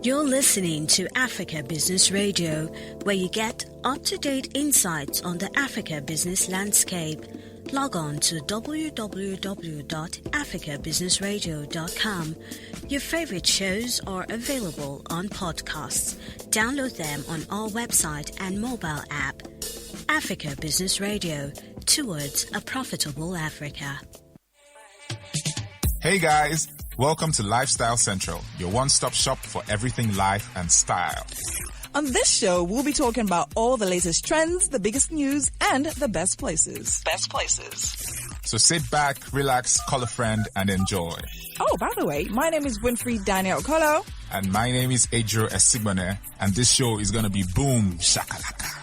You're listening to Africa Business Radio, where you get up-to-date insights on the Africa business landscape. Log on to www.africabusinessradio.com. Your favorite shows are available on podcasts. Download them on our website and mobile app. Africa Business Radio, towards a profitable Africa. Hey guys, welcome to Lifestyle Central, your one-stop shop for everything life and style. On this show, we'll be talking about all the latest trends, the biggest news, and the best places. So sit back, relax, call a friend, and enjoy. Oh, by the way, my name is Winfrey Daniel Okolo. And my name is Adro Esigbone, and this show is going to be boom shakalaka.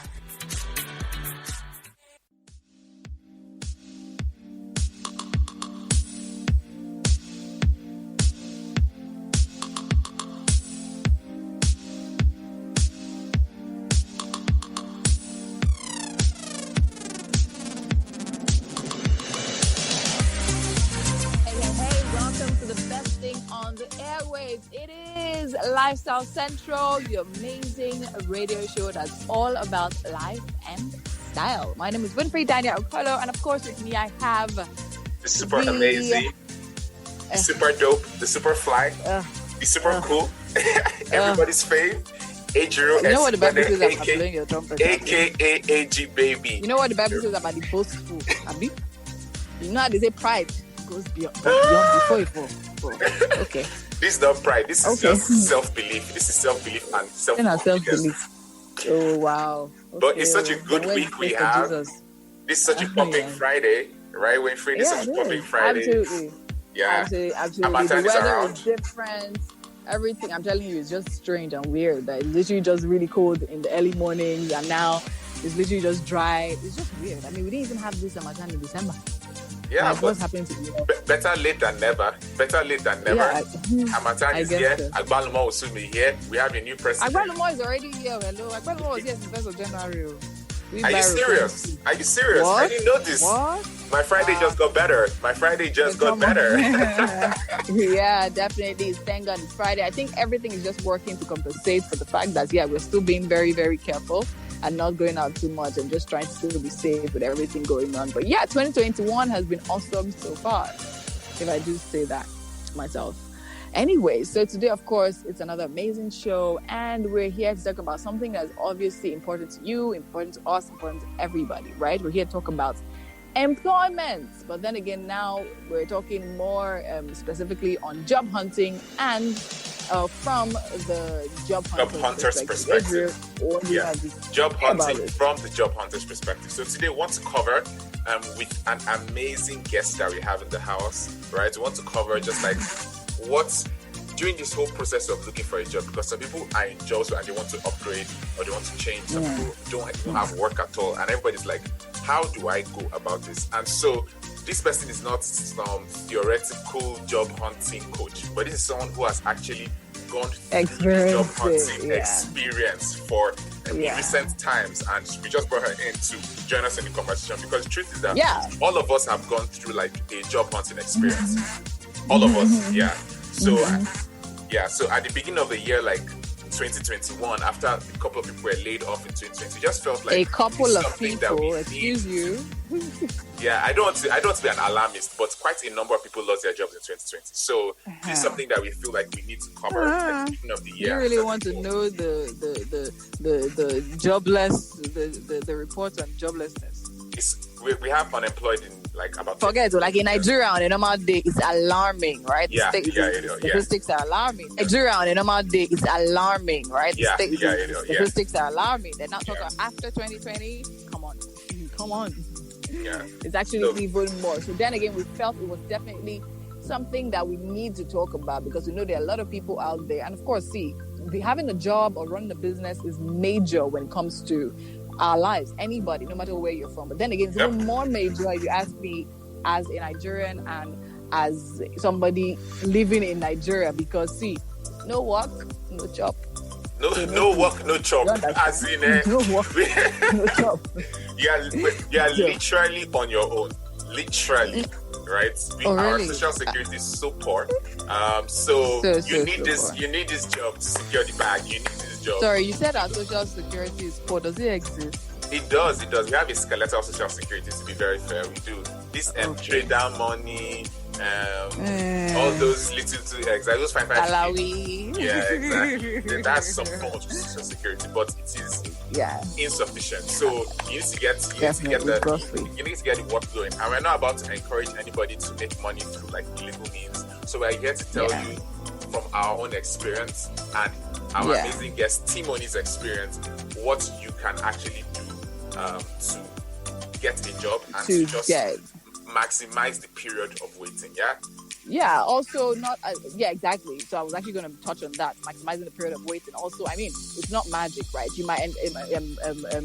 Lifestyle Central, your amazing radio show that's all about life and style. My name is Winfrey Daniel Okolo, and of course with me I have the super amazing, the super dope, the super fly, the super cool, everybody's fave, Adro. You know what the Bible says about blowing your trumpet? AKA AG baby. You know what the Bible says about the boastful, Abi? You know how they say pride goes beyond before it falls. Okay. This is not pride. This is just self-belief. This is self-belief and self-confidence. Oh, wow. Okay. But it's such a good week we have. This is such a pumping Friday, right, Winfrey? This is such a pumping Friday. Absolutely. Yeah. Absolutely. The weather is different. Everything, I'm telling you, is just strange and weird. It's literally just really cold in the early mornings, and now it's literally just dry. It's just weird. I mean, we didn't even have this summertime in December. Yeah, but what's happening to you? Better late than never. Better late than never. Yeah, Hamatan is here. So. Agbaluma will soon be here. We have a new president. Agbaluma is already here. Hello. Agbaluma was here since 1st of January. Are you serious? Are you serious? What? I didn't know this. What? My Friday just got better. Yeah, definitely. Thank God it's Friday. I think everything is just working to compensate for the fact that, we're still being very, very careful and not going out too much and just trying to still be safe with everything going on. But 2021 has been awesome so far, if I do say that myself. Anyway, so today, of course, it's another amazing show, and we're here to talk about something that's obviously important to you, important to us, important to everybody, right? We're here to talk about employment. But then again, now we're talking more specifically on job hunting and from the job hunter's perspective. Job hunting from the job hunter's perspective. So today we want to cover with an amazing guest that we have in the house, right? We want to cover just like what's during this whole process of looking for a job, because some people are in jobs and they want to upgrade or they want to change. Some people don't have work at all, and everybody's like, how do I go about this? And so this person is not some theoretical job hunting coach, but this is someone who has actually gone through job hunting experience for recent times, and we just brought her in to join us in the conversation, because the truth is that all of us have gone through like a job hunting experience. All of us, So at the beginning of the year, like 2021, after a couple of people were laid off in 2020, it just felt like a couple of people. Excuse you. I don't want to be an alarmist, but quite a number of people lost their jobs in 2020. So this is something that we feel like we need to cover at the beginning of the year. You really want to know the jobless, the reports on joblessness? We have unemployed in like about. Forget it. Like in Nigeria on a normal day, it's alarming, right? The statistics are alarming. Nigeria on a normal day, it's alarming, right? Statistics are alarming. They're not talking after 2020. Come on. Yeah. It's actually even more. So then again, we felt it was definitely something that we need to talk about, because we know there are a lot of people out there, and of course, having a job or running a business is major when it comes to our lives. Anybody, no matter where you're from. But then again, it's even more major if you ask me, as a Nigerian and as somebody living in Nigeria, because no work, no job. No work, no job. As in, no work, no job. You are literally on your own. Literally. right? Our social security is so poor. So you need this job to secure the bag. You need this job. Sorry, you said our social security is poor. Does it exist? It does. We have a skeletal social security, to be very fair. We do. This trader money, all those little those 5 Alawi. Yeah, exactly. That's some form of social security, but it is insufficient. So you need to get the work going. And we're not about to encourage anybody to make money through like illegal means. So we're here to tell you from our own experience and our amazing guest Timoni's experience what you can actually do to get a job and to just maximize the period of waiting. Yeah, also not, exactly. So I was actually going to touch on that, maximizing the period of waiting. Also, I mean, it's not magic, right? You might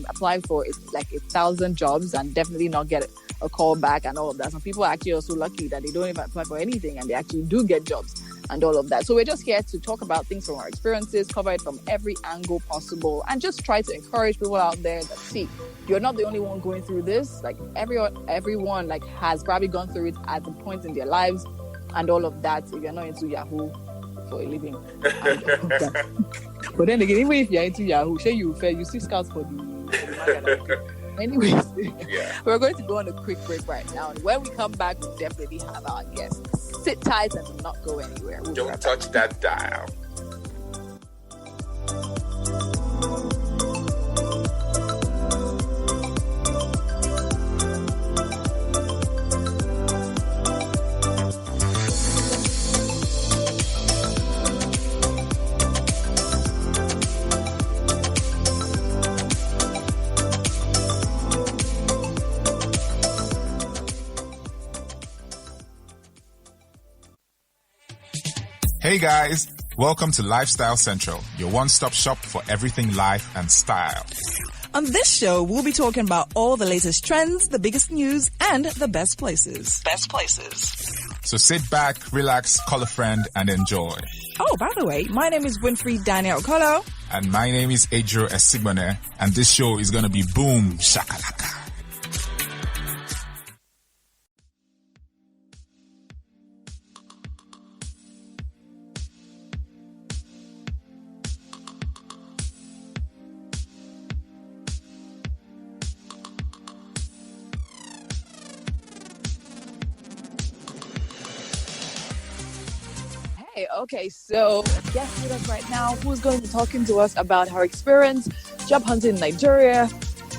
apply for like 1,000 jobs and definitely not get a call back and all of that. Some people are actually also lucky that they don't even apply for anything and they actually do get jobs and all of that. So we're just here to talk about things from our experiences, cover it from every angle possible, and just try to encourage people out there that, see, you're not the only one going through this. Like everyone like has probably gone through it at the point in their lives and all of that. If you're not into Yahoo for a living. But then again, even if you're into Yahoo, you see scouts for the anyways, we're going to go on a quick break right now. And when we come back, we'll definitely have our guests. Sit tight and do not go anywhere. Don't touch that dial. Hey guys, welcome to Lifestyle Central, your one-stop shop for everything life and style. On this show, we'll be talking about all the latest trends, the biggest news, and the best places. So sit back, relax, call a friend, and enjoy. Oh, by the way, my name is Winfrey Daniel Okolo. And my name is Adro Esigbone, and this show is going to be boom shakalaka. Okay, so guest with us right now who's going to be talking to us about her experience job hunting in Nigeria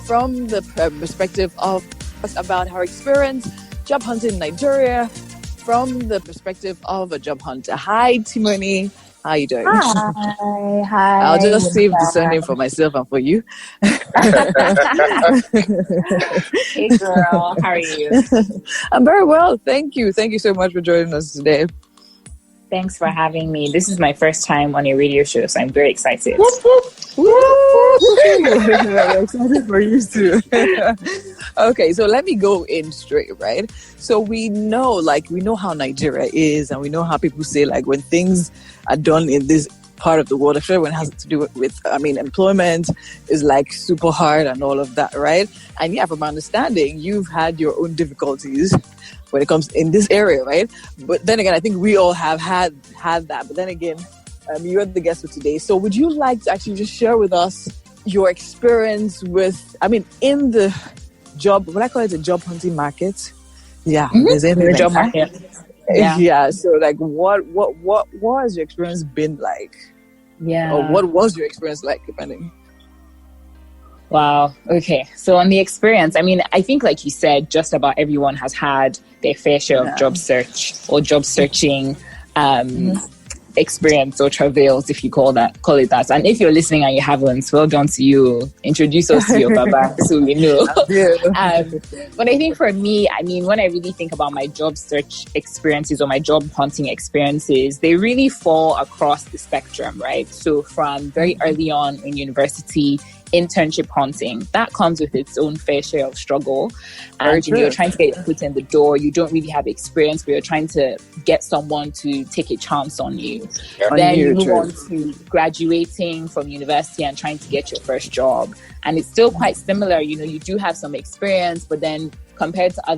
from the perspective of a job hunter. Hi, Timoni. How are you doing? Hi. I'll just save the surname for myself and for you. Hey, girl. How are you? I'm very well. Thank you. Thank you so much for joining us today. Thanks for having me. This is my first time on a radio show, so I'm very excited. I'm excited for you too. Okay, so let me go in straight, right? So we know how Nigeria is, and we know how people say like when things are done in this part of the world, especially when it has to do with employment is like super hard and all of that, right? And yeah, from my understanding, you've had your own difficulties when it comes in this area, right? But then again, I think we all have had that. But then again, you're the guest for today. So would you like to actually just share with us your experience with, in the job, what I call it, the job hunting market? Yeah. The job market. Yeah. So like what has your experience been like? Yeah. Or what was your experience like, depending? Wow. Okay. So on the experience, I think like you said, just about everyone has had their fair share of job search or job searching experience or travails, if you call it that. And if you're listening and you haven't, well done to you. Introduce us to your baba so we know. But I think for me, when I really think about my job search experiences or my job hunting experiences, they really fall across the spectrum, right? So from very early on in university, internship hunting, that comes with its own fair share of struggle. And you're trying to get your foot in the door. You don't really have experience, but you're trying to get someone to take a chance on you. Then you move on to graduating from university and trying to get your first job. And it's still quite similar. You do have some experience, but then compared to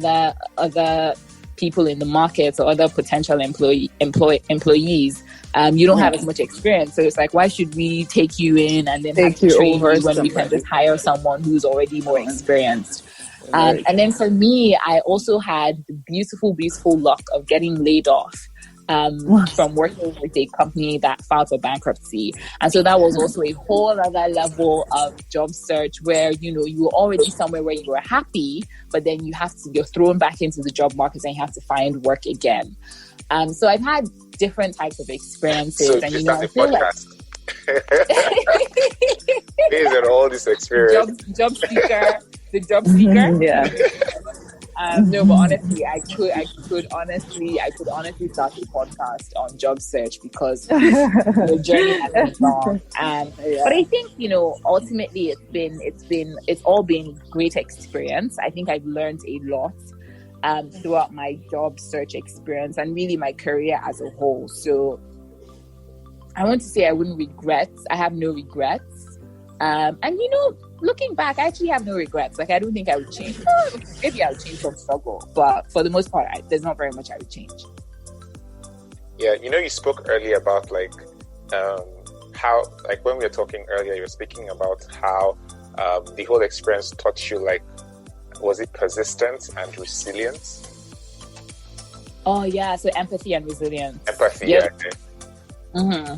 other people in the market or other potential employees, you don't have as much experience. So it's like, why should we take you in and then have to train you when we can just hire someone who's already more experienced? And then for me, I also had the beautiful, beautiful luck of getting laid off from working with a company that filed for bankruptcy. And so that was also a whole other level of job search where, you know, you were already somewhere where you were happy, but then you're thrown back into the job market and you have to find work again. So I've had different types of experiences. So and, you know, I feel podcast. Based on all this experience. Job seeker. The job seeker. Yeah. No, but honestly, I could honestly start a podcast on job search because the journey has been long. But I think, you know, ultimately it's all been great experience. I think I've learned a lot throughout my job search experience and really my career as a whole. So I want to say I have no regrets. And you know, looking back, I actually have no regrets. Like, I don't think I would change. Maybe I would change some struggle, but for the most part, there's not very much I would change. Yeah, you know, you spoke earlier about like how, like when we were talking earlier, you were speaking about how the whole experience taught you, like, was it persistence and resilience? Oh yeah, so empathy and resilience. Empathy, yep. Yeah. Okay. Mm-hmm.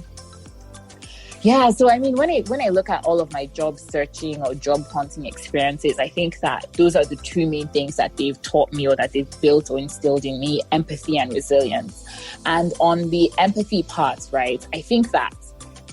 Yeah, so I mean, when I look at all of my job searching or job hunting experiences, I think that those are the two main things that they've taught me or that they've built or instilled in me: empathy and resilience. And on the empathy part, right, I think that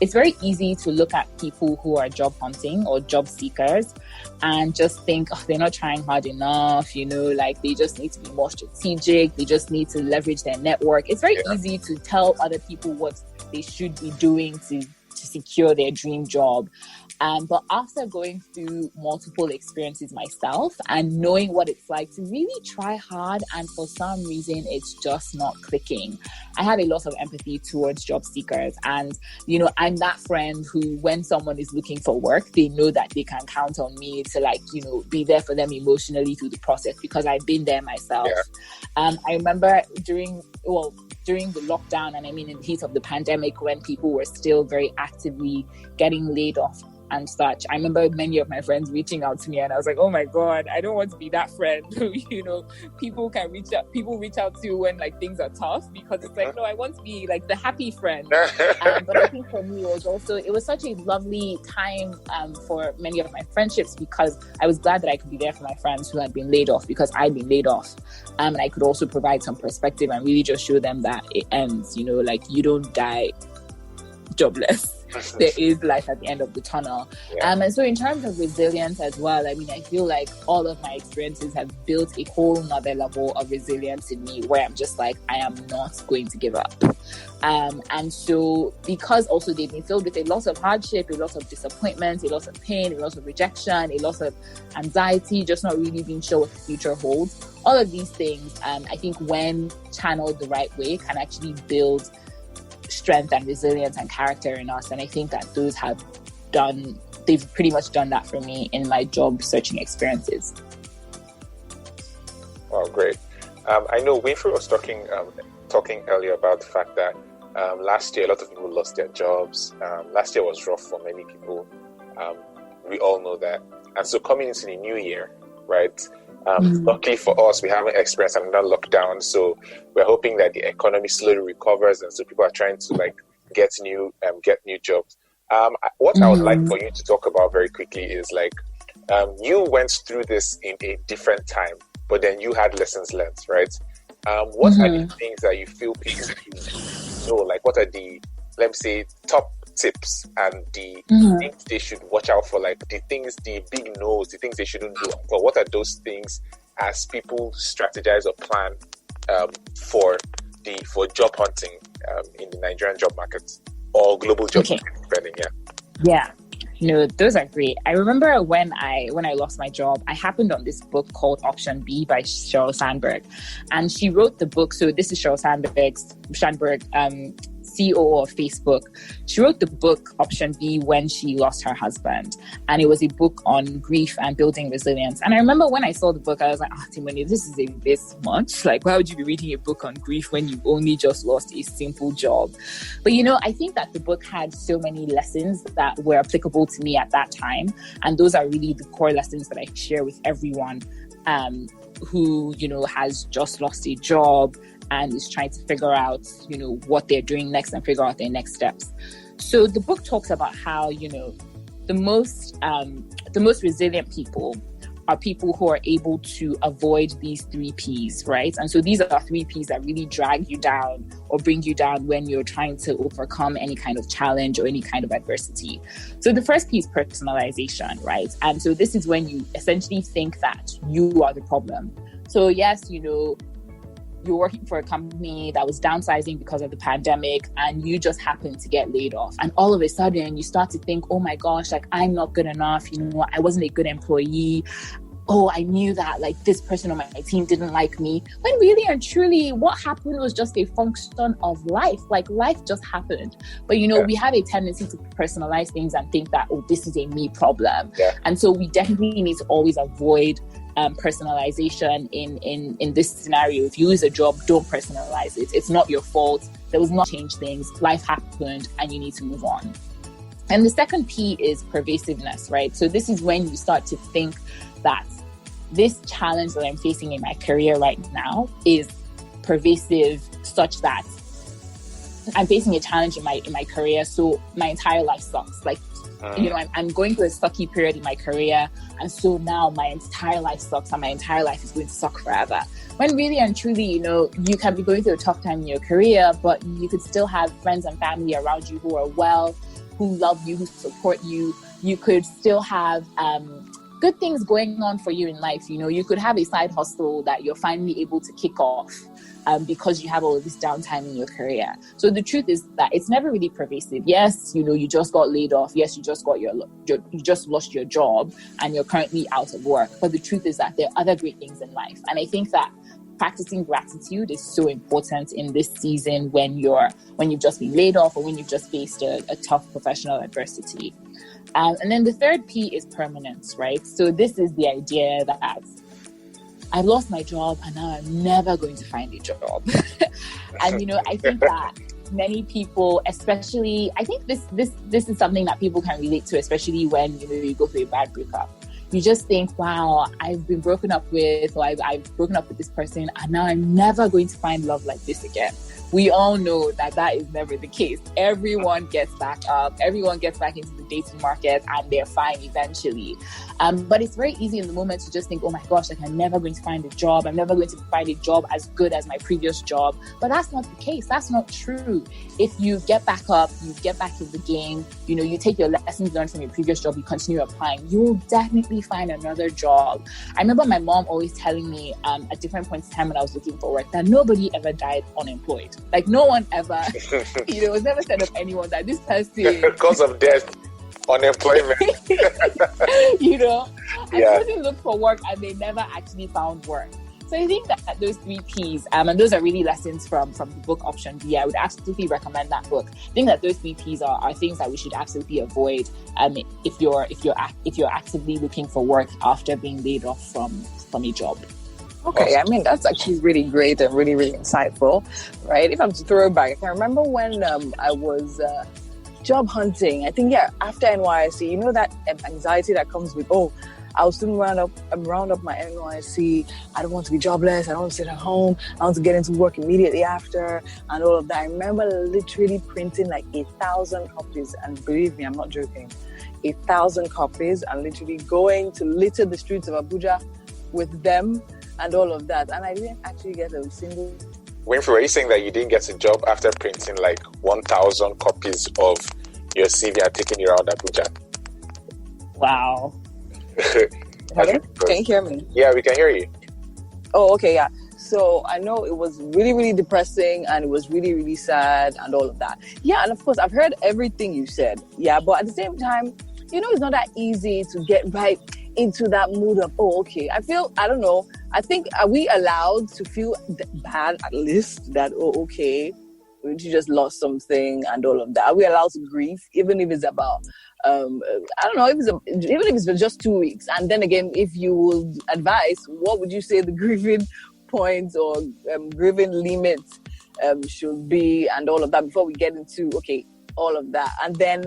it's very easy to look at people who are job hunting or job seekers and just think, oh, they're not trying hard enough, you know, like they just need to be more strategic, they just need to leverage their network. It's very easy to tell other people what they should be doing to secure their dream job. But after going through multiple experiences myself and knowing what it's like to really try hard and for some reason it's just not clicking, I have a lot of empathy towards job seekers. And, you know, I'm that friend who, when someone is looking for work, they know that they can count on me to, like, you know, be there for them emotionally through the process because I've been there myself. I remember during the lockdown, and I mean in the heat of the pandemic, when people were still very actively getting laid off and such, I remember many of my friends reaching out to me, and I was like, oh my God, I don't want to be that friend who, you know, people reach out to when like things are tough, because it's like, no, I want to be like the happy friend. But I think for me, it was such a lovely time for many of my friendships, because I was glad that I could be there for my friends who had been laid off, because I'd been laid off. And I could also provide some perspective and really just show them that it ends, you know, like you don't die jobless. There is life at the end of the tunnel. And so in terms of resilience as well, I mean, I feel like all of my experiences have built a whole nother level of resilience in me, where I'm just like, I am not going to give up. And so because also they've been filled with a lot of hardship, a lot of disappointment, a lot of pain, a lot of rejection, a lot of anxiety, just not really being sure what the future holds. All of these things, I think when channeled the right way, can actually build strength and resilience and character in us. And I think that they've pretty much done that for me in my job searching experiences. Oh, great. I know Winfrey was talking earlier about the fact that last year a lot of people lost their jobs. Last year was rough for many people. We all know that. And so coming into the new year, right? Luckily for us, we haven't experienced another lockdown, so we're hoping that the economy slowly recovers, and so people are trying to like get new jobs. What I would like for you to talk about very quickly is like you went through this in a different time, but then you had lessons learned, right? What are the things that you feel people should know? Like, what are the, let me say, top tips and the things they should watch out for, like the big no's, the things they shouldn't do? But what are those things as people strategize or plan for job hunting in the Nigerian job market or global job market, depending? Yeah. No, those are great. I remember when I lost my job, I happened on this book called Option B by Sheryl Sandberg. And she wrote the book. So this is Sheryl Sandberg's CEO of Facebook. She wrote the book Option B when she lost her husband. And it was a book on grief and building resilience. And I remember when I saw the book, I was like, Timoni, this is a bit much. Like, why would you be reading a book on grief when you only just lost a simple job? But, I think that the book had so many lessons that were applicable to me at that time. And those are really the core lessons that I share with everyone who, has just lost a job and is trying to figure out, what they're doing next and figure out their next steps. So the book talks about how, the most resilient people are people who are able to avoid these 3 Ps, right? And so these are 3 Ps that really drag you down or bring you down when you're trying to overcome any kind of challenge or any kind of adversity. So the first P is personalization, right? And so this is when you essentially think that you are the problem. So yes, you're working for a company that was downsizing because of the pandemic and you just happened to get laid off. And all of a sudden you start to think, oh my gosh, like I'm not good enough. I wasn't a good employee. Oh, I knew that like this person on my team didn't like me. When really and truly what happened was just a function of life. Like life just happened. But we have a tendency to personalize things and think that, oh, this is a me problem. Yeah. And so we definitely need to always avoid personalization in this scenario. If you lose a job, don't personalize it. It's not your fault. That was not change things. Life happened and you need to move on. And the second P is pervasiveness, right? So this is when you start to think that this challenge that I'm facing in my career right now is pervasive, such that I'm facing a challenge in my career, so my entire life sucks. Like, I'm going through a sucky period in my career, and so now my entire life sucks and my entire life is going to suck forever. When really and truly, you can be going through a tough time in your career, but you could still have friends and family around you who are well, who love you, who support you. You could still have good things going on for you in life. You could have a side hustle that you're finally able to kick off because you have all of this downtime in your career. So the truth is that it's never really pervasive. Yes, you just got laid off. Yes, you just lost your job and you're currently out of work. But the truth is that there are other great things in life. And I think that practicing gratitude is so important in this season when you've just been laid off or when you've just faced a tough professional adversity. And then the third P is permanence, right? So this is the idea that I've lost my job and now I'm never going to find a job. And, I think that many people, especially, I think this is something that people can relate to, especially when, you go through a bad breakup. You just think, wow, I've been broken up with, or I've broken up with this person and now I'm never going to find love like this again. We all know that is never the case. Everyone gets back up. Everyone gets back into the dating market and they're fine eventually. But it's very easy in the moment to just think, oh my gosh, like I'm never going to find a job. I'm never going to find a job as good as my previous job. But that's not the case. That's not true. If you get back up, you get back in the game, you take your lessons learned from your previous job, you continue applying, you'll definitely find another job. I remember my mom always telling me at different points in time when I was looking for work that nobody ever died unemployed. Like no one ever, it was never said of anyone that this person... Because of death, unemployment. And person looked for work and they never actually found work. So I think that those 3 Ps, and those are really lessons from the book Option B. I would absolutely recommend that book. I think that those 3 Ps are things that we should absolutely avoid if you're actively looking for work after being laid off from a job. Okay, I mean, that's actually really great and really, really insightful, right? If I'm to throw it back, I remember when I was job hunting, I think, after NYSC, that anxiety that comes with, I'll soon round up my NYSC. I don't want to be jobless. I don't want to sit at home. I want to get into work immediately after and all of that. I remember literally printing like 1,000 copies. And believe me, I'm not joking. 1,000 copies and literally going to litter the streets of Abuja with them and all of that. And I didn't actually get a single... Winfrey, were you saying that you didn't get a job after printing like 1,000 copies of your CV and taking you around Abuja? Wow. Hello? Can you hear me? Yeah, we can hear you. Oh, okay, yeah. So I know it was really, really depressing and it was really, really sad and all of that. Yeah, and of course, I've heard everything you said. Yeah, but at the same time, it's not that easy to get right into that mood of, I don't know. I think, are we allowed to feel bad at least that, you just lost something and all of that? Are we allowed to grieve, even if it's about, I don't know, even if it's just 2 weeks? And then again, if you would advise, what would you say the grieving points or grieving limits should be and all of that before we get into, okay, all of that? And then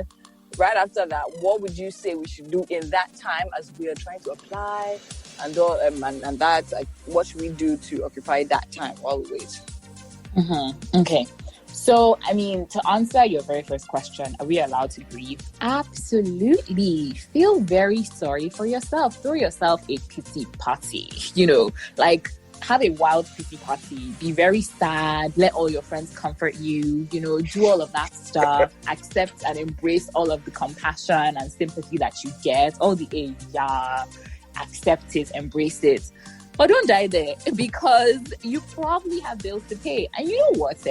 right after that, what would you say we should do in that time as we are trying to apply and all, and that, like, what should we do to occupy that time while we wait? Okay. So, I mean, to answer your very first question, are we allowed to grieve? Absolutely. Feel very sorry for yourself. Throw yourself a pity party, like have a wild pity party. Be very sad. Let all your friends comfort you, do all of that stuff. Accept and embrace all of the compassion and sympathy that you get. All the accept it, embrace it. But don't die there, because you probably have bills to pay. And you know what's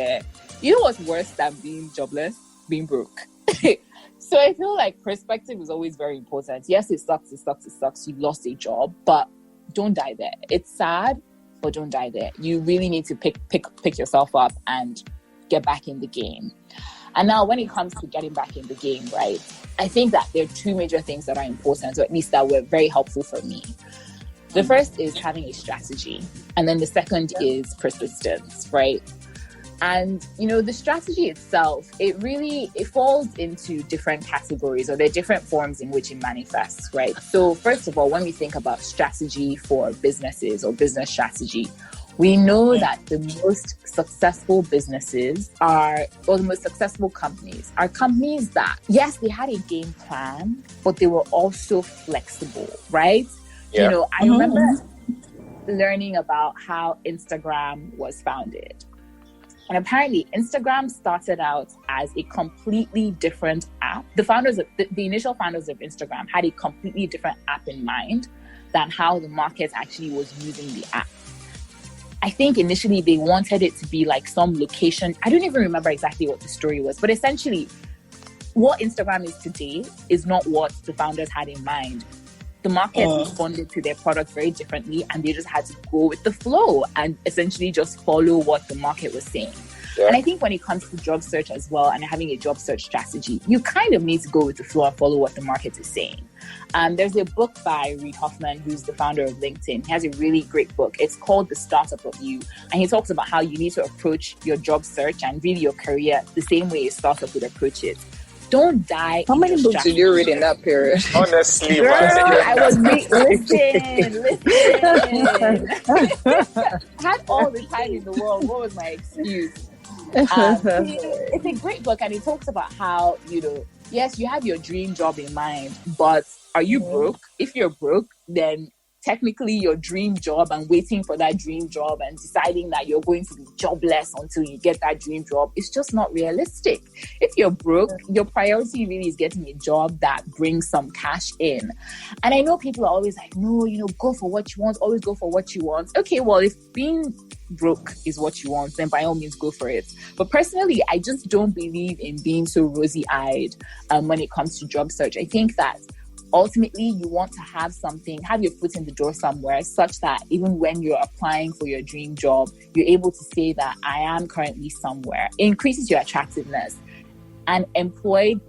worse than being jobless? Being broke. So I feel like perspective is always very important. Yes, it sucks. You lost a job, but don't die there. It's sad, but don't die there. You really need to pick yourself up and get back in the game. And now when it comes to getting back in the game, right, I think that there are two major things that are important, or at least that were very helpful for me. The first is having a strategy. And then the second is persistence, right? And, the strategy itself, it falls into different categories, or there are different forms in which it manifests, right? So first of all, when we think about strategy for businesses or business strategy, we know that the most successful businesses the most successful companies are companies that, yes, they had a game plan, but they were also flexible, right? Yeah. I remember learning about how Instagram was founded. And apparently Instagram started out as a completely different app. The initial founders of Instagram had a completely different app in mind than how the market actually was using the app. I think initially they wanted it to be like some location. I don't even remember exactly what the story was, but essentially what Instagram is today is not what the founders had in mind. The market responded to their product very differently, and they just had to go with the flow and essentially just follow what the market was saying. Yeah. And I think when it comes to job search as well, and having a job search strategy, you kind of need to go with the flow and follow what the market is saying. There's a book by Reid Hoffman, who's the founder of LinkedIn. He has a really great book. It's called The Startup of You. And he talks about how you need to approach your job search and really your career the same way a startup would approach it. Don't die. How many books did you read in that period? Honestly, girl, I was listen. Had all the time in the world. What was my excuse? It's a great book, and it talks about how, yes, you have your dream job in mind, but are you broke? If you're broke, then technically your dream job and waiting for that dream job and deciding that you're going to be jobless until you get that dream job, it's just not realistic. If you're broke, your priority really is getting a job that brings some cash in. And I know people are always like, no, go for what you want, always go for what you want. Okay, well, if being broke is what you want, then by all means go for it. But personally, I just don't believe in being so rosy-eyed when it comes to job search. I think that ultimately, you want to have your foot in the door somewhere, such that even when you're applying for your dream job, you're able to say that I am currently somewhere. It increases your attractiveness. An employed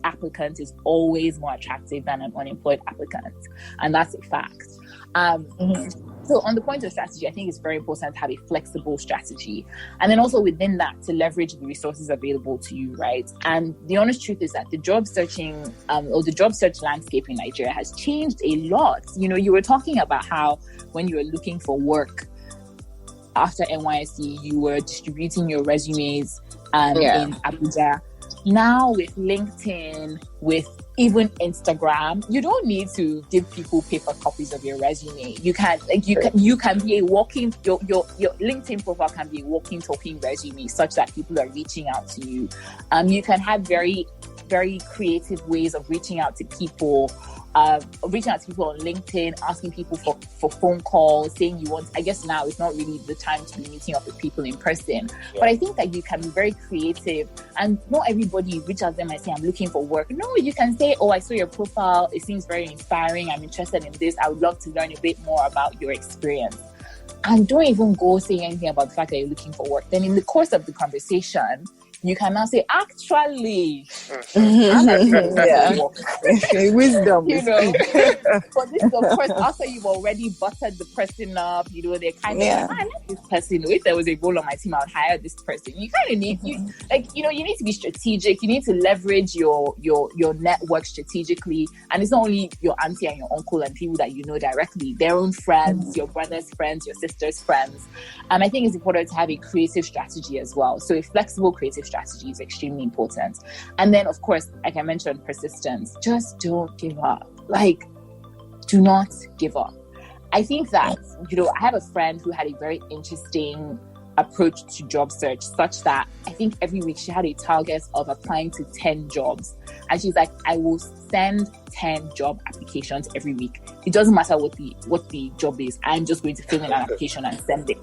applicant is always more attractive than an unemployed applicant. And that's a fact. So on the point of strategy, I think it's very important to have a flexible strategy. And then also within that, to leverage the resources available to you, right? And the honest truth is that the job searching or the job search landscape in Nigeria has changed a lot. You were talking about how when you were looking for work after NYSC, you were distributing your resumes in Abuja. Now with LinkedIn, with even Instagram, you don't need to give people paper copies of your resume. You can be a walking, your LinkedIn profile can be a walking, talking resume, such that people are reaching out to you. You can have very, very creative ways of reaching out to people on LinkedIn, asking people for phone calls, saying you want. I guess now it's not really the time to be meeting up with people in person. Yeah. But I think that you can be very creative, and not everybody reach out to them and say, I'm looking for work. No, you can say, I saw your profile. It seems very inspiring. I'm interested in this. I would love to learn a bit more about your experience. and don't even go saying anything about the fact that you're looking for work. Then in the course of the conversation, you can now say, actually, wisdom. You know, but this is, of course, after you've already buttered the person up, you know, they're kind of like, I like this person. If there was a role on my team, I would hire this person. You kind of need, you need to be strategic. You need to leverage your network strategically. And it's not only your auntie and your uncle and people that you know directly, their own friends, your brother's friends, your sister's friends. I think it's important to have a creative strategy as well. So a flexible creative strategy is extremely important. And then, of course, like I mentioned, persistence. Just don't give up. Like, do not give up. I think that, I have a friend who had a very interesting approach to job search, such that I think every week she had a target of applying to 10 jobs. And she's like, I will send 10 job applications every week. It doesn't matter what the job is. I'm just going to fill in an application and send it.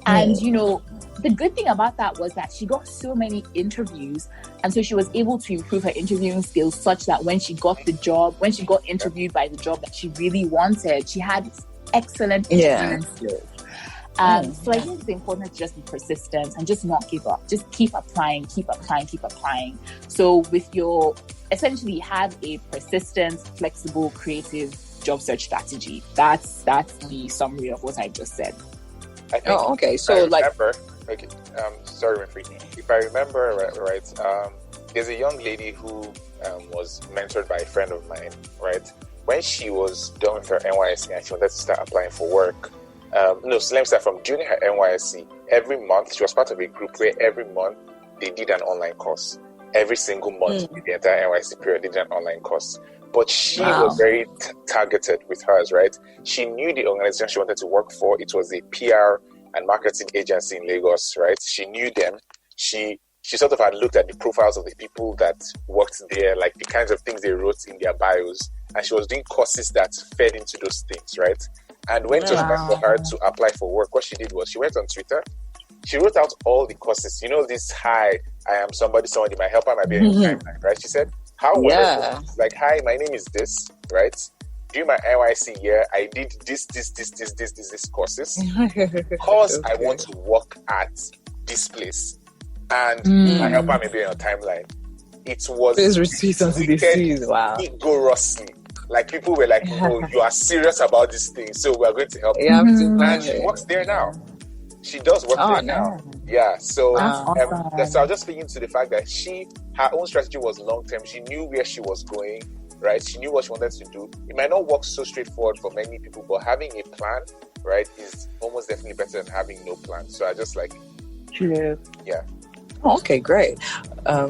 And, the good thing about that was that she got so many interviews. And so she was able to improve her interviewing skills such that when she got the job, when she got interviewed by the job that she really wanted, she had excellent interviewing skills. So I think it's important to just be persistent and just not give up. Just keep applying. So essentially have a persistent, flexible, creative job search strategy. That's the summary of what I just said. I think, sorry, Winfrey. If I remember right, there's a young lady who was mentored by a friend of mine, right? When she was done with her NYSC and she wanted to start applying for work, so let me start from during her NYSC. Every month, she was part of a group where every month they did an online course. Every single month, the entire NYSC period, they did an online course. But she was very targeted with hers, right? She knew the organization she wanted to work for. It was a PR and marketing agency in Lagos, right? She knew them. She sort of had looked at the profiles of the people that worked there, like the kinds of things they wrote in their bios. And she was doing courses that fed into those things, right? And when it was time for her to apply for work, what she did was she went on Twitter. She wrote out all the courses. This, hi, I am somebody might help, I might be in your timeline, right? She said, how wonderful. Like, hi, my name is this, right? During my NYC year, I did this courses because I want to work at this place. And my helper may be on your timeline. It was rigorously. Like, people were like, oh, you are serious about this thing, so we're going to help you. And she works there now. She does work there now. Yeah, so so I was just speaking to the fact that her own strategy was long term. She knew where she was going, right? She knew what she wanted to do. It might not work so straightforward for many people, but having a plan, right, is almost definitely better than having no plan. So I just yeah. Okay, great. I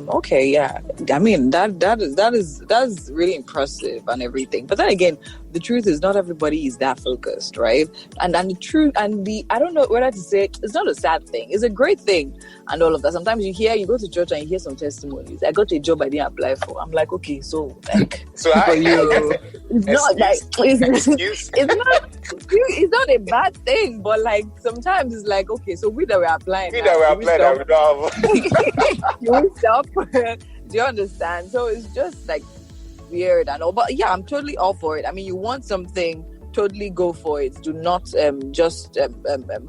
mean, that is really impressive and everything. But then again, the truth is not everybody is that focused, right? And the truth and I don't know whether to say it's not a sad thing. It's a great thing and all of that. Sometimes you go to church and you hear some testimonies. I got a job I didn't apply for. I'm like, okay, so like for you, it's not like it's not a bad thing, but like sometimes it's like, okay, so we that we're applying. We don't have you will stop. Do you understand? So it's just like weird and all, but yeah, I'm totally all for it. I mean, you want something, totally go for it. Do not just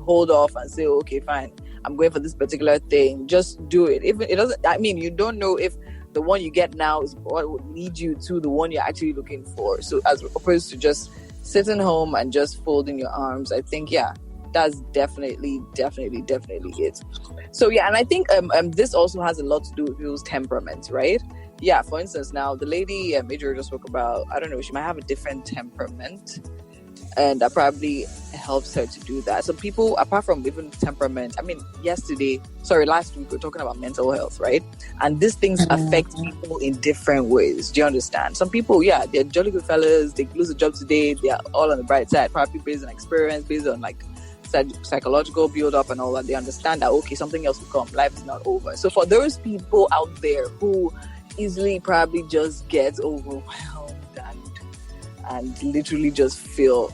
hold off and say, okay, fine, I'm going for this particular thing. Just do it. If it doesn't, I mean, you don't know if the one you get now is what would lead you to the one you're actually looking for. So as opposed to just sitting home and just folding your arms, I think, yeah, that's definitely it. So yeah, and I think this also has a lot to do with people's temperament, right? Yeah, for instance, now the lady Major just spoke about, I don't know, she might have a different temperament, and that probably helps her to do that. Some people, apart from even temperament, I mean, last week we were talking about mental health, right? And these things affect people in different ways. Do you understand? Some people, yeah, they're jolly good fellas, they lose a job today, they're all on the bright side, probably based on experience, based on like psychological build up and all that. They understand that, okay, something else will come, life is not over. So for those people out there who easily probably just get overwhelmed and literally just feel,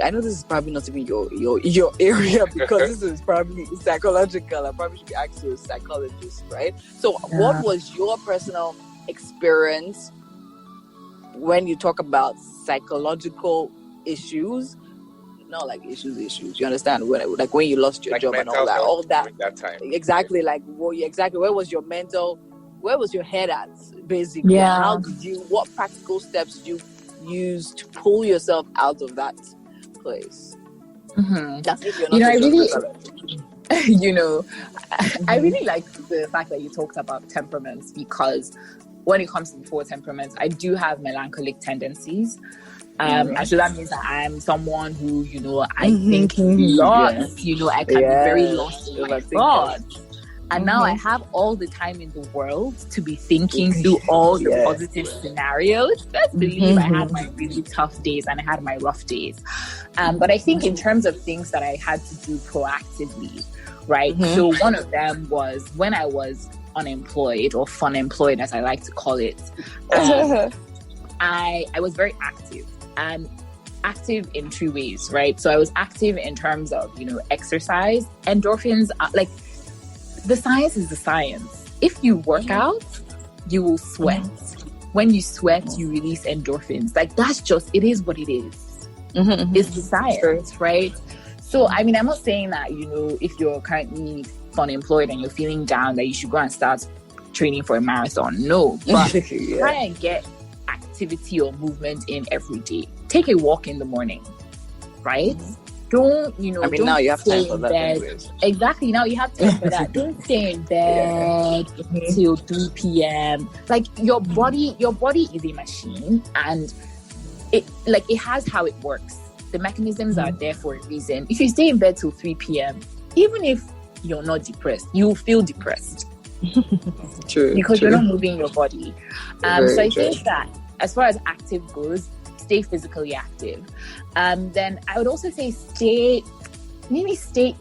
I know this is probably not even your area, because this is probably psychological. I probably should be asked to a psychologist, right? So what was your personal experience when you talk about psychological issues? not like issues. You understand? When you lost your job and all that time. Exactly. Exactly. Where was your head at, basically? Yeah. How what practical steps did you use to pull yourself out of that place? Mm-hmm. That's if you're not I really like the fact that you talked about temperaments, because when it comes to the 4 temperaments, I do have melancholic tendencies. And so that means that I'm someone who, I think lots, I can be very lost in my thoughts. And now I have all the time in the world to be thinking through all the positive scenarios. Let's believe I had my really tough days and I had my rough days. But I think in terms of things that I had to do proactively, right? So one of them was when I was unemployed, or fun employed as I like to call it, I was very active. And active in 2 ways, right? So I was active in terms of, exercise. Endorphins, the science is the science. If you work out, you will sweat. When you sweat, you release endorphins. That's just, it is what it is. It's the science, right? So, I'm not saying that, if you're currently unemployed and you're feeling down, that you should go and start training for a marathon. No, but try and get activity or movement in every day. Take a walk in the morning, right? Don't, don't now you have time for that. Anyways. Exactly, now you have time for that. Don't stay in bed till 3 p.m. Your body is a machine, and it has how it works. The mechanisms are there for a reason. If you stay in bed till 3 p.m., even if you're not depressed, you'll feel depressed. True. Because you're not moving your body. So I think that as far as active goes, stay physically active. Then I would also say stay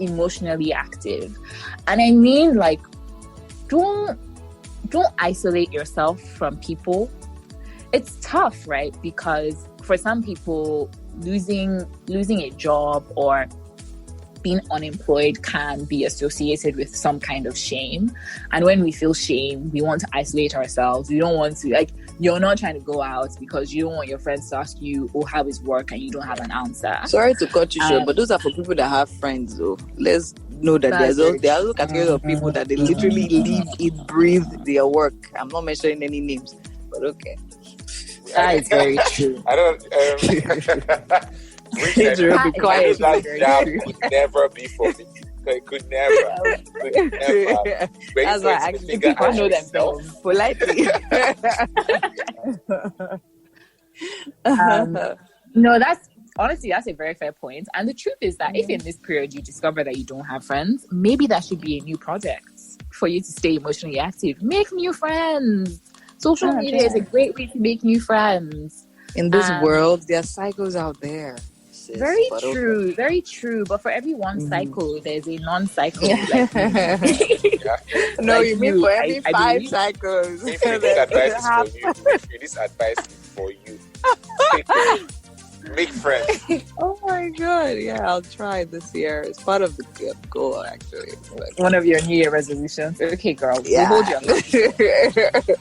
emotionally active. And I mean, don't isolate yourself from people. It's tough, right? Because for some people, losing a job or being unemployed can be associated with some kind of shame. And when we feel shame, we want to isolate ourselves. We don't want to, you're not trying to go out because you don't want your friends to ask you, how is work, and you don't have an answer. Sorry to cut you short, but those are for people that have friends, though. Let's know that there are categories of people that they literally live, eat, breathe their work. I'm not mentioning any names, but okay. That is very true. I don't... be quiet. That could never be for me. It could never. That's why actually people know themselves politely. No, that's a very fair point. And the truth is that if in this period you discover that you don't have friends, maybe that should be a new project for you to stay emotionally active. Make new friends. Social media is a great way to make new friends. In this world, there are cycles out there. Very true. But for every one cycle, there's a non-cycle. No, you mean for every 5 cycles. If this advice is for you, make friends. Oh my god, yeah, I'll try this year. It's part of the goal, actually. One of your New Year resolutions. Okay, girl, we'll hold you on that.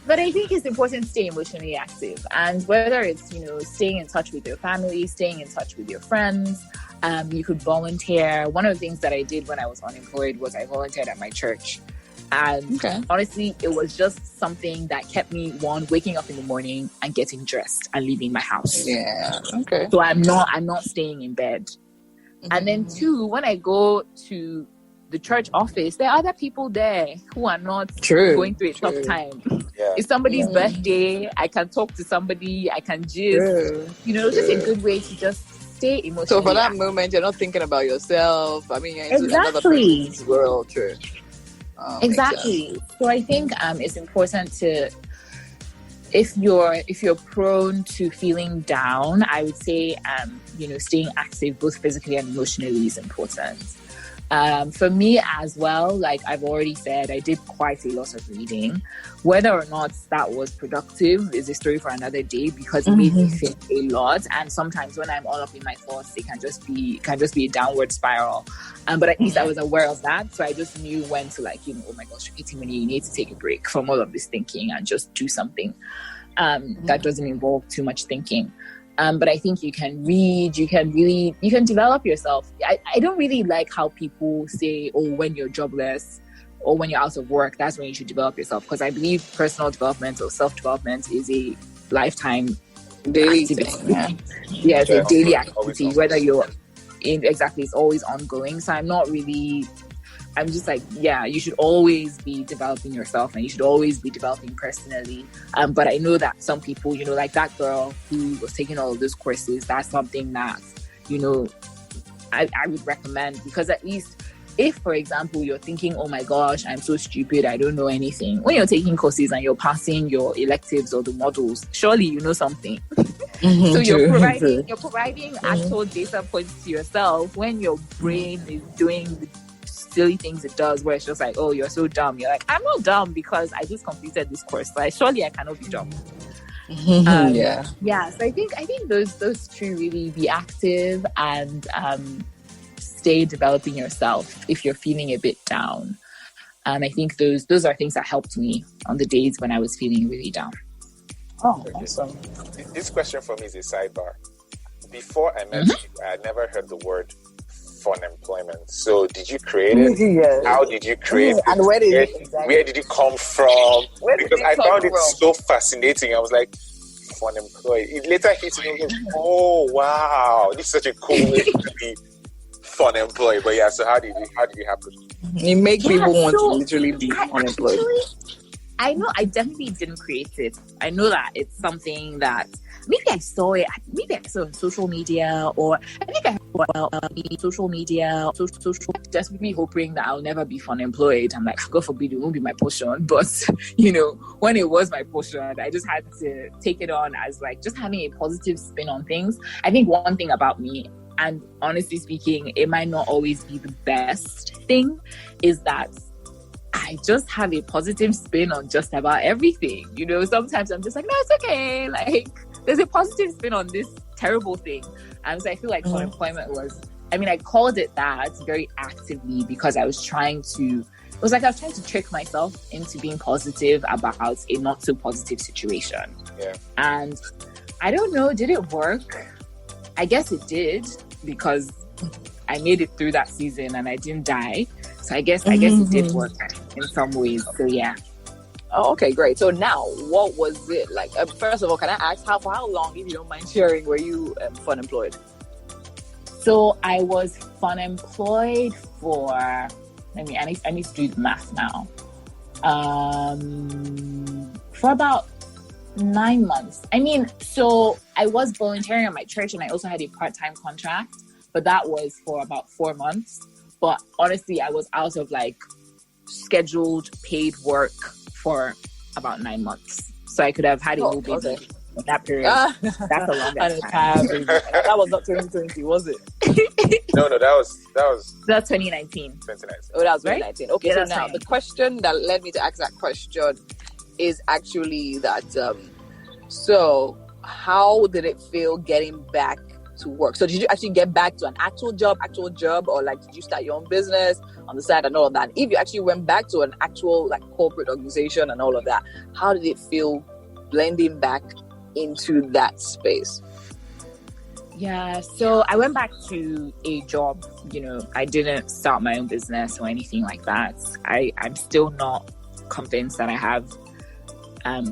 But I think it's important to stay emotionally active, and whether it's staying in touch with your family, staying in touch with your friends, you could volunteer. One of the things that I did when I was unemployed was I volunteered at my church. And honestly, it was just something that kept me, one, waking up in the morning and getting dressed and leaving my house. Yeah. Okay. So I'm not staying in bed. And then 2, when I go to the church office, there are other people there who are not going through a tough time. Yeah. It's somebody's birthday. I can talk to somebody. I can just, just a good way to just stay emotionally. So for that moment, you're not thinking about yourself. I mean, you're into another person's world. True. Exactly. So I think it's important to, if you're prone to feeling down, I would say staying active both physically and emotionally is important. For me as well, like I've already said, I did quite a lot of reading. Whether or not that was productive is a story for another day, because it made me think a lot. And sometimes when I'm all up in my thoughts, it can just be a downward spiral. But at least I was aware of that, so I just knew when to oh my gosh, okay, Timoni, you need to take a break from all of this thinking and just do something that doesn't involve too much thinking. But I think you can read, you can develop yourself. I don't really like how people say, oh, when you're jobless or when you're out of work, that's when you should develop yourself. Because I believe personal development or self-development is a lifetime daily activity. thing. Yeah, it's a daily activity, whether you're in, exactly, it's always ongoing. So I'm just like, yeah, you should always be developing yourself and you should always be developing personally. But I know that some people, like that girl who was taking all of those courses, that's something that, I would recommend, because at least if, for example, you're thinking, oh my gosh, I'm so stupid, I don't know anything. When you're taking courses and you're passing your electives or the modules, surely you know something. So you're providing actual data points to yourself when your brain is doing the silly things it does, where it's just like, oh, you're so dumb. You're like, I'm not dumb because I just completed this course. Like, surely I cannot be dumb. Yeah. So I think those two really: be active and stay developing yourself if you're feeling a bit down. I think those are things that helped me on the days when I was feeling really down. Oh, awesome. This question for me is a sidebar. Before I met you, I had never heard the word fun employment. So did you create it? Yes. How did you create it? And where did it come from? Because I found it so fascinating. I was like, fun employed. It later hit me, like, oh wow, this is such a cool way to be fun employed. But yeah, so how did it happen? You make people want to literally be unemployed. I know I definitely didn't create it. I know that it's something that maybe I saw it. Maybe I saw it on social media, or I think I heard social media, social. Desperately hoping that I'll never be unemployed. I'm like, God forbid, it won't be my portion. But when it was my portion, I just had to take it on as like just having a positive spin on things. I think one thing about me, and honestly speaking, it might not always be the best thing, is that I just have a positive spin on just about everything. Sometimes I'm just like, no, it's okay. Like, there's a positive spin on this terrible thing. And so I feel like unemployment was, I called it that very actively because I was trying to trick myself into being positive about a not so positive situation. Yeah. And I don't know, did it work? I guess it did, because I made it through that season and I didn't die. So I guess it did work in some ways. So yeah. Oh, okay, great. So now, what was it like? First of all, can I ask for how long, if you don't mind sharing, were you fun employed? So I was fun employed for, I need to do the math now. For about 9 months. So I was volunteering at my church and I also had a part-time contract, but that was for about 4 months. But honestly, I was out of like scheduled paid work for about 9 months. So I could have had a new baby in that period. That's a long time. That was not 2020, was it? No, that was 2019. 2019. Oh, that was 2019. Right? Okay, yeah, so now the question that led me to ask that question is actually that, so how did it feel getting back to work? So did you actually get back to an actual job, or like did you start your own business on the side and all of that? If you actually went back to an actual like corporate organization and all of that, how did it feel blending back into that space? Yeah, so I went back to a job. I didn't start my own business or anything like that. I'm still not convinced that I have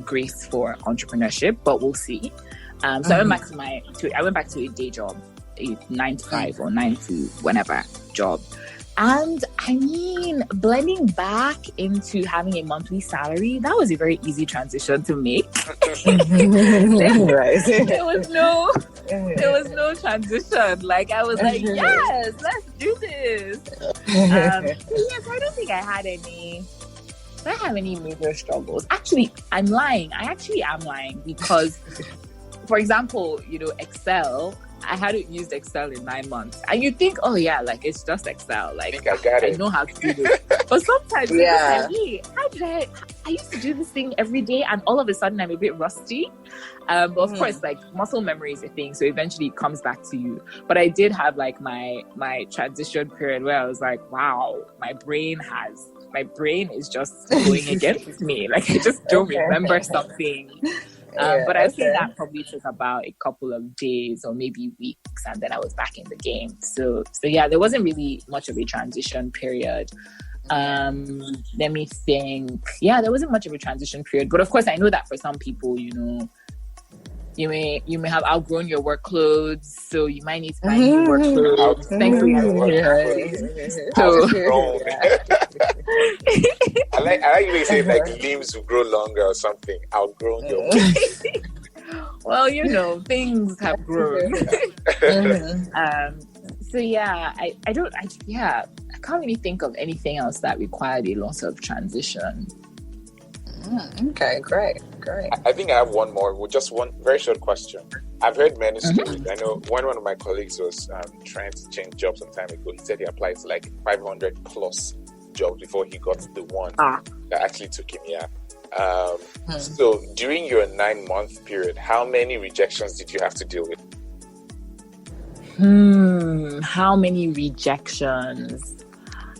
grace for entrepreneurship, but we'll see. So I went back to a day job, a 9 to 5 or 9 to whenever job. And blending back into having a monthly salary, that was a very easy transition to make. There was no transition. Like, I was like, yes, let's do this. Yes, I don't think I had any. I don't have any major struggles. Actually, I'm lying. I actually am lying because, for example, Excel, I hadn't used Excel in 9 months. And you think, oh yeah, like it's just Excel. Like I know how to do this. But sometimes you're like, how did I used to do this thing every day and all of a sudden I'm a bit rusty. But of course, like muscle memory is a thing. So eventually it comes back to you. But I did have like my transition period where I was like, wow, my brain is just going against me. Like I just don't remember something. But I'd say that probably took about a couple of days or maybe weeks, and then I was back in the game. So yeah, there wasn't really much of a transition period. Let me think. Yeah, there wasn't much of a transition period, but of course I know that for some people, you know, you may have outgrown your work clothes, so you might need to buy new work clothes. Thankfully, I like you say like limbs will grow longer or something. Outgrown your well, you know, things have grown. So yeah, I can't really think of anything else that required a lot of transition. Okay, great. I think I have one more. Just one very short question. I've heard many stories. I know one of my colleagues was trying to change jobs some time ago. He said he applied to like 500 plus jobs before he got the one that actually took him. So during your 9-month period, how many rejections did you have to deal with? How many rejections?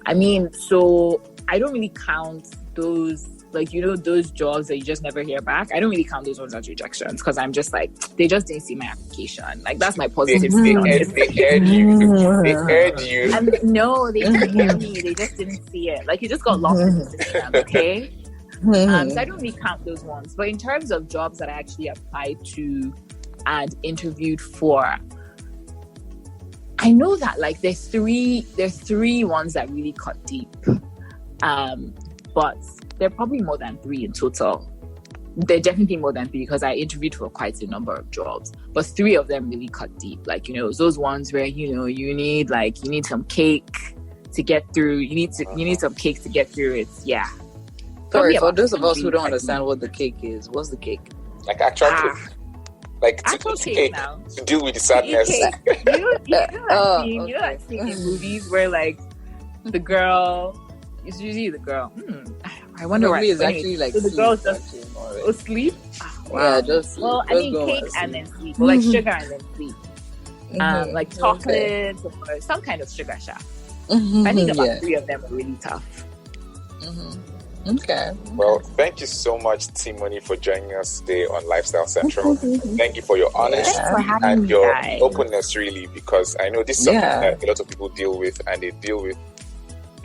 I mean, so I don't really count those, like, you know, those jobs that you just never hear back. I don't really count those ones as rejections because I'm just like, they just didn't see my application. Like, that's my positive spin on it. They heard you. They heard you. And no, they didn't hear me. They just didn't see it. Like, you just got lost in the system, okay? So I don't really count those ones. But in terms of jobs that I actually applied to and interviewed for, I know that like there's three ones that really cut deep. But there are probably more than 3 in total. They're definitely more than 3 because I interviewed for quite a number of jobs. But 3 of them really cut deep. Like, you know, those ones where, you know, you need some cake to get through. You need some cake to get through it. Yeah. Sorry, for those of us who don't understand what the cake is, what's the cake? Like actual cake. Like cake now. To deal with the sadness. You know that scene in movies where like the girl, it's usually the girl. I wonder why it's actually like so the girl just sleep. Wow. Yeah, just well, I mean cake and then sleep, or like sugar and then sleep. Like chocolate or some kind of sugar shop. I think about 3 of them are really tough. Okay. Well, thank you so much, Timoni, for joining us today on Lifestyle Central. Thank you for your honesty and your openness, really, because I know this is something that a lot of people deal with, and they deal with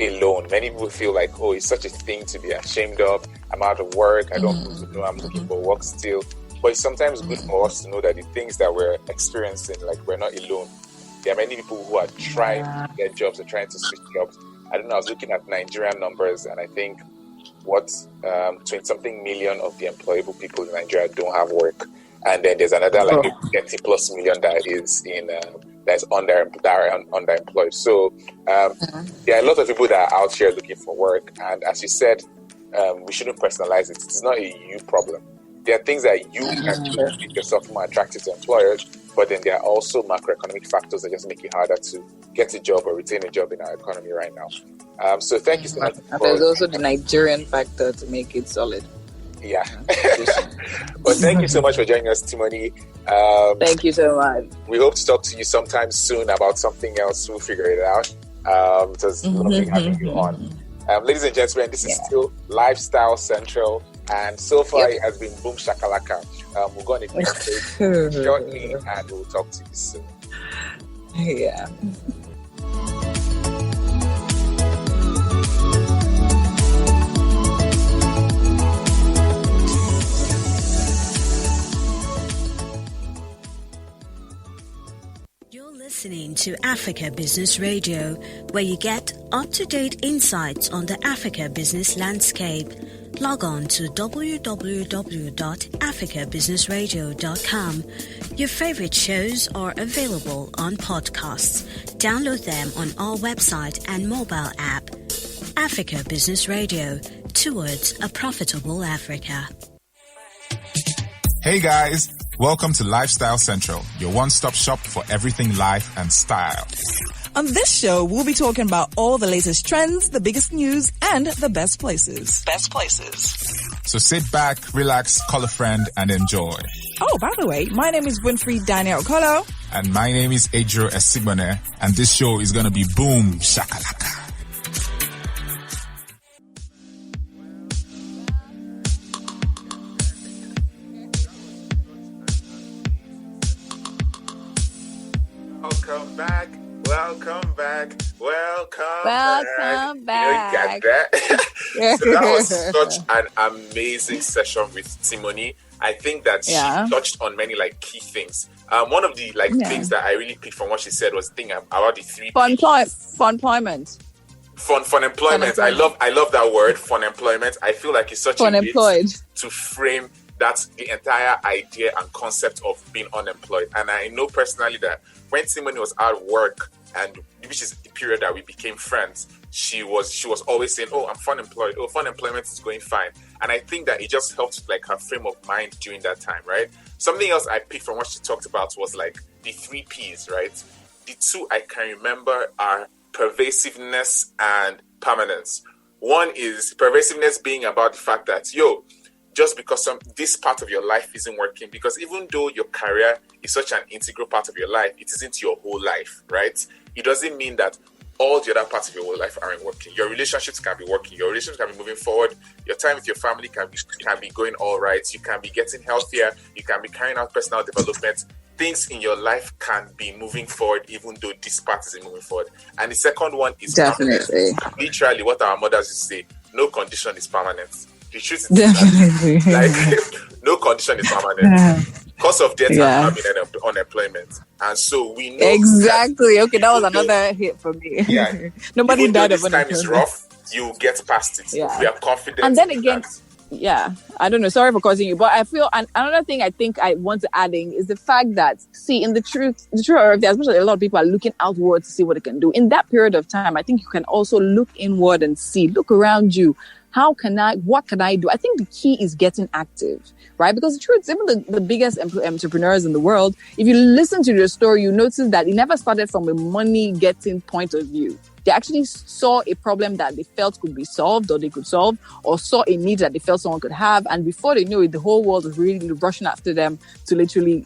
alone. Many people feel like, oh, it's such a thing to be ashamed of. I'm out of work. I don't know. I'm looking for work still. But it's sometimes good for us to know that the things that we're experiencing, like, we're not alone. There are many people who are trying to get jobs or trying to switch jobs. I don't know. I was looking at Nigerian numbers, and I think 20-something million of the employable people in Nigeria don't have work, and then there's another like 30+ million that is in that's underemployed. So there are a lot of people that are out here looking for work, and as you said, we shouldn't personalize it. It's not a you problem. There are things that you can do to make yourself more attractive to employers, but then there are also macroeconomic factors that just make it harder to get a job or retain a job in our economy right now. So thank you so much. There's also the Nigerian factor to make it solid. Yeah. But thank you so much for joining us, Timoni. Thank you so much. We hope to talk to you sometime soon about something else. We'll figure it out. It was lovely having you on. Ladies and gentlemen, this is still Lifestyle Central. And so far, it has been boom shakalaka. We're going to take shortly, and we'll talk to you soon. Yeah. You're listening to Africa Business Radio, where you get up-to-date insights on the Africa business landscape. Log on to www.africabusinessradio.com. Your favorite shows are available on podcasts. Download them on our website and mobile app. Africa Business Radio, towards a profitable Africa. Hey guys, welcome to Lifestyle Central, your one-stop shop for everything life and style. On this show, we'll be talking about all the latest trends, the biggest news, and the best places. So sit back, relax, call a friend, and enjoy. Oh, by the way, my name is Winfrey Daniel Kolo. And my name is Adro Esigbone, and this show is going to be boom shakalaka. Welcome back. Welcome back. Welcome back. You got that? So that was such an amazing session with Timoni. I think that she touched on many key things. One of the things that I really picked from what she said was the thing about the 3 fun employment. Fun employment. I love that word, fun employment. I feel like it's such a way to frame that's the entire idea and concept of being unemployed. And I know personally that when Timoni was at work, and which is the period that we became friends, she was always saying, "Oh, I'm fun employed. Oh, fun employment is going fine." And I think that it just helped her frame of mind during that time, right? Something else I picked from what she talked about was the 3 P's, right? The 2 I can remember are pervasiveness and permanence. One is pervasiveness being about the fact that, just because this part of your life isn't working, because even though your career is such an integral part of your life, it isn't your whole life, right? It doesn't mean that all the other parts of your whole life aren't working. Your relationships can be working. Your relationships can be moving forward. Your time with your family can be going all right. You can be getting healthier. You can be carrying out personal development. Things in your life can be moving forward, even though this part isn't moving forward. And the second one is definitely literally what our mothers used to say: no condition is permanent. The truth is that, no condition is permanent. Cause of death and having unemployment, and so we know exactly. That was another hit for me. Yeah, nobody died of unemployment. This time is rough. You get past it. Yeah. We are confident. And then again, I don't know. Sorry for causing you, but I feel another thing I think I want to add in is the fact that, in the truth of everything, as much as a lot of people are looking outward to see what they can do in that period of time, I think you can also look inward and look around you. What can I do? I think the key is getting active, right? Because the truth, even the biggest entrepreneurs in the world, if you listen to their story, you notice that it never started from a money-getting point of view. They actually saw a problem that they felt could be solved, or they could solve, or saw a need that they felt someone could have. And before they knew it, the whole world was really rushing after them to literally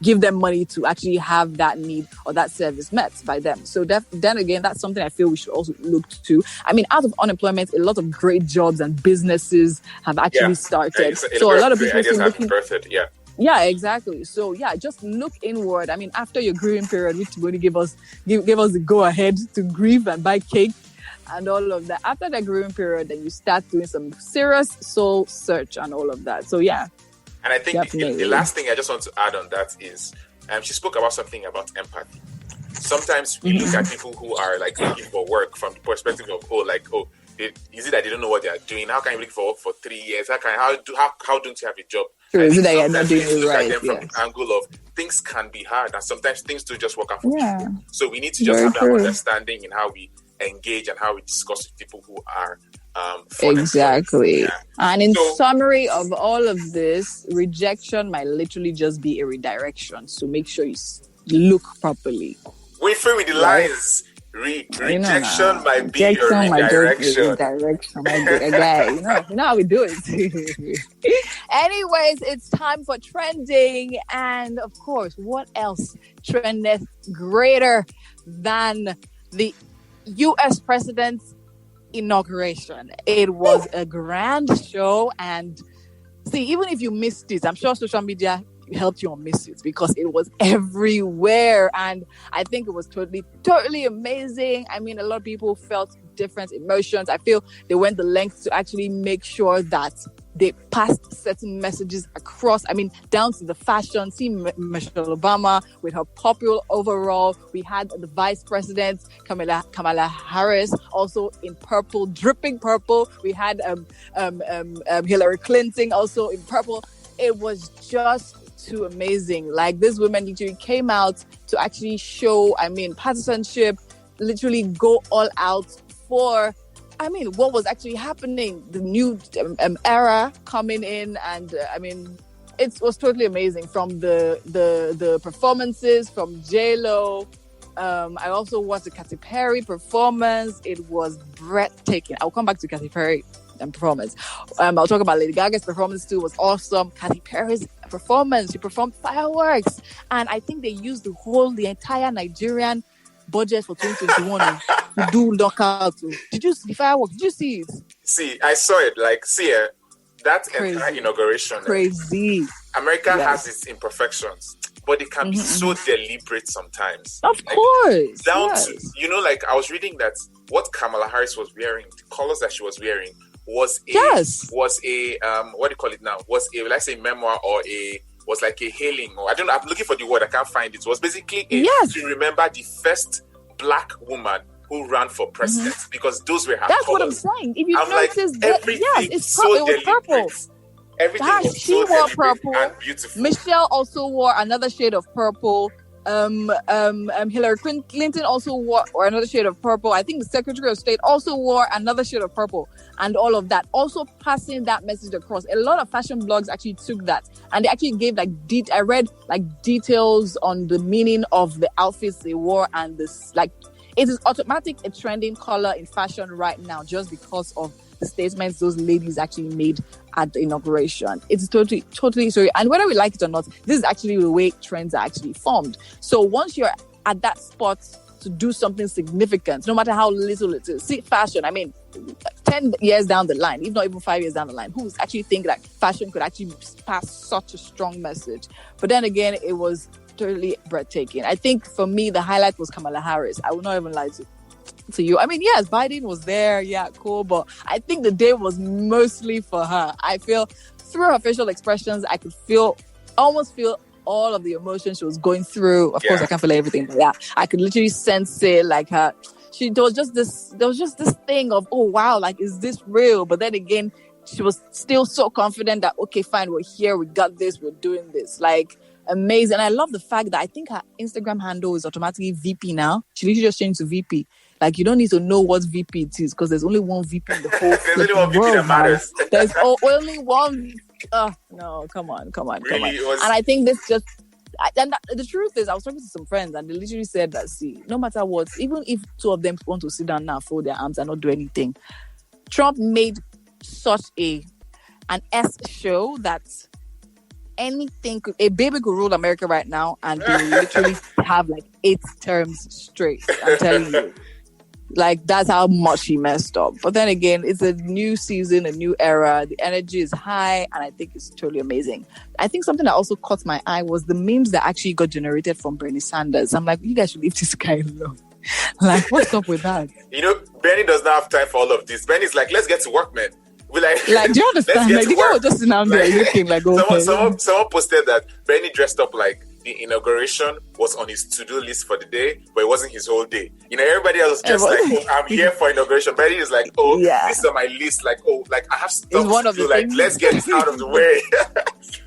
give them money to actually have that need or that service met by them. So then again, that's something I feel we should also look to. I mean, out of unemployment, a lot of great jobs and businesses have actually started. So a lot of businesses looking. Yeah, exactly. So just look inward. I mean, after your grieving period, which Timoni gave us the go ahead to grieve and buy cake and all of that. After that grieving period, then you start doing some serious soul search and all of that. So and I think the last thing I just want to add on that is, she spoke about something about empathy. Sometimes we look at people who are looking for work from the perspective of, is it that they don't know what they are doing? How can you look for work for 3 years? How don't you have a job? Is it that you're not doing it right? At them from the angle of things can be hard, and sometimes things do just work out for people. So we need to just have that understanding in how we engage and how we discuss with people who are exactly. Yeah. And in summary of all of this, rejection might literally just be a redirection. So make sure you look properly. We're free with the lines. Rejection might be your redirection. You know how we do it. Anyways, it's time for trending. And of course, what else trendeth greater than the U.S. president's inauguration? It was a grand show, and even if you missed it, I'm sure social media helped you miss it because it was everywhere, and I think it was totally amazing. I mean, a lot of people felt different emotions. I feel they went the length to actually make sure that they passed certain messages across. I mean, down to the fashion. See Michelle Obama with her popular overall. We had the Vice President Kamala Harris also in purple, dripping purple. We had Hillary Clinton also in purple. It was just too amazing. These women literally came out to actually show, partisanship, literally go all out for, what was actually happening, the new era coming in, and it was totally amazing. From the performances from J-Lo, I also watched the Katy Perry performance. It was breathtaking. I'll come back to Katy Perry performance. I'll talk about Lady Gaga's performance too. It was awesome. Katy Perry's performance, she performed fireworks, and I think they used the entire Nigerian budget for 2021 to do knockout. Did you see fireworks? Did you see it? See, I saw it. That crazy. Entire inauguration. Crazy. America has its imperfections, but it can be so deliberate sometimes. Of course. Down to, you know, like I was reading that what Kamala Harris was wearing, the colors that she was wearing was a what do you call it now? Was a, let's say, memoir, or was like a hailing, or I don't know, I'm looking for the word, I can't find it. It was basically to remember the first black woman who ran for president, because those were her That's colors. what I'm saying. If you notice, everything it's so it was purple. Everything was She so wore deliberate purple. and beautiful. Michelle also wore another shade of purple. Hillary Clinton also wore another shade of purple. I think the Secretary of State also wore another shade of purple, and all of that, also passing that message across. A lot of fashion blogs actually took that, and they actually gave like I read like details on the meaning of the outfits they wore, and this, like, it is automatic a trending color in fashion right now just because of the statements those ladies actually made at the inauguration. It's totally sorry. And whether we like it or not, this is actually the way trends are actually formed. So once you're at that spot to do something significant, no matter how little it is, see, fashion, I mean, 10 years down the line, if not even 5 years down the line, who's actually think that fashion could actually pass such a strong message? But then again, it was totally breathtaking. I think for me, the highlight was Kamala Harris. I will not even lie to you. I mean, yes, Biden was there, yeah, cool, but I think the day was mostly for her. I feel through her facial expressions, I could almost feel all of the emotions she was going through. Of course, I can't feel everything, but yeah, I could literally sense it. Like there was just this thing of, oh wow, like, is this real? But then again, she was still so confident that, okay, fine, we're here, we got this, we're doing this. Like, amazing. I love the fact that I think her Instagram handle is automatically VP now. She literally just changed to VP. Like, you don't need to know what VP it is, because there's only one VP in the whole there's only one VP world, that matters. There's only one. No, come on. Really, And I think this just... the truth is, I was talking to some friends, and they literally said that, see, no matter what, even if two of them want to sit down now, fold their arms and not do anything, Trump made such an show that a baby could rule America right now, and they will literally have like 8 terms straight. I'm telling you. Like, that's how much he messed up. But then again, it's a new season, a new era. The energy is high, and I think it's totally amazing. I think something that also caught my eye was the memes that actually got generated from Bernie Sanders. I'm like, you guys should leave this guy alone. Like, what's up with that? You know, Bernie does not have time for all of this. Bernie's like, let's get to work, man. We're like, do you understand? Like, the guy was just sitting down there looking like, okay. Someone posted that Bernie dressed up like the inauguration was on his to-do list for the day, but it wasn't his whole day. You know, everybody else just like, oh, I'm here for inauguration. Bernie is like, oh, this is on my list. Like, oh, like, I have stuff to do. Like, let's get this out of the way.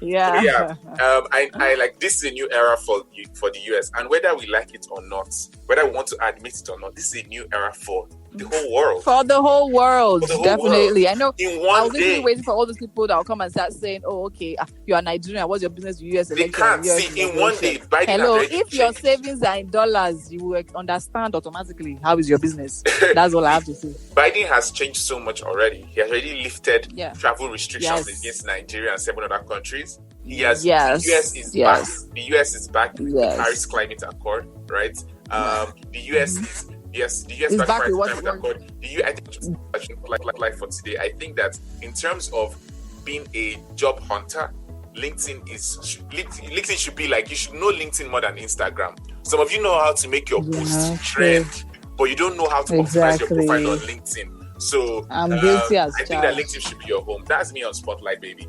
I like, this is a new era for the US, and whether we like it or not, whether we want to admit it or not, this is a new era for the whole world. For the whole world, definitely. World. I know. In one I was day, waiting for all those people that will come and start saying, "Oh, okay, you are Nigerian. What's your business with US They election?" can't see in one day. Biden hello, if your savings are in dollars, you will understand automatically how is your business. That's all I have to say. Biden has changed so much already. He has already lifted travel restrictions against Nigeria and 7 other countries. He has. The US is back. The US is back with the Paris Climate Accord, right? The US is. Yes, the US back with Climate Accord. I think like for today. I think that in terms of being a job hunter, LinkedIn should be like, you should know LinkedIn more than Instagram. Some of you know how to make your post trend, but you don't know how to optimize your profile on LinkedIn. So I'm guilty as I think that LinkedIn should be your home. That's me on Spotlight, baby.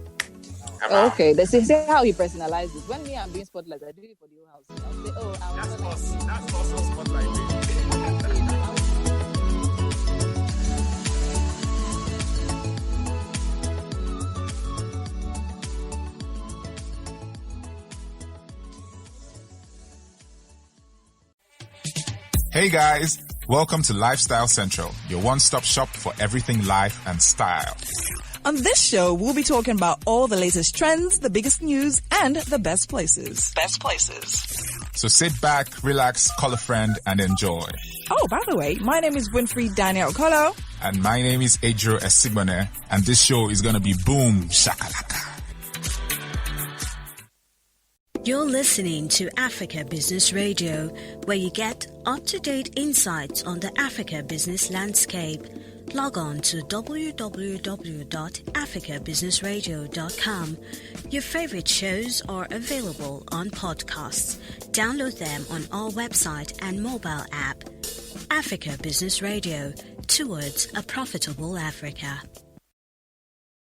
Okay, they say how you personalize it. When I'm doing Spotlight, I do it for the whole house. I'll say, that's us on Spotlight, baby. Hey guys, welcome to Lifestyle Central, your one-stop shop for everything life and style. On this show, we'll be talking about all the latest trends, the biggest news, and the best places. So sit back, relax, call a friend, and enjoy. Oh, by the way, my name is Winfrey Daniel Okolo. And my name is Adro Esigbone, and this show is going to be boom shakalaka. You're listening to Africa Business Radio, where you get up-to-date insights on the Africa business landscape. Log on to www.africabusinessradio.com. Your favorite shows are available on podcasts. Download them on our website and mobile app. Africa Business Radio, towards a profitable Africa.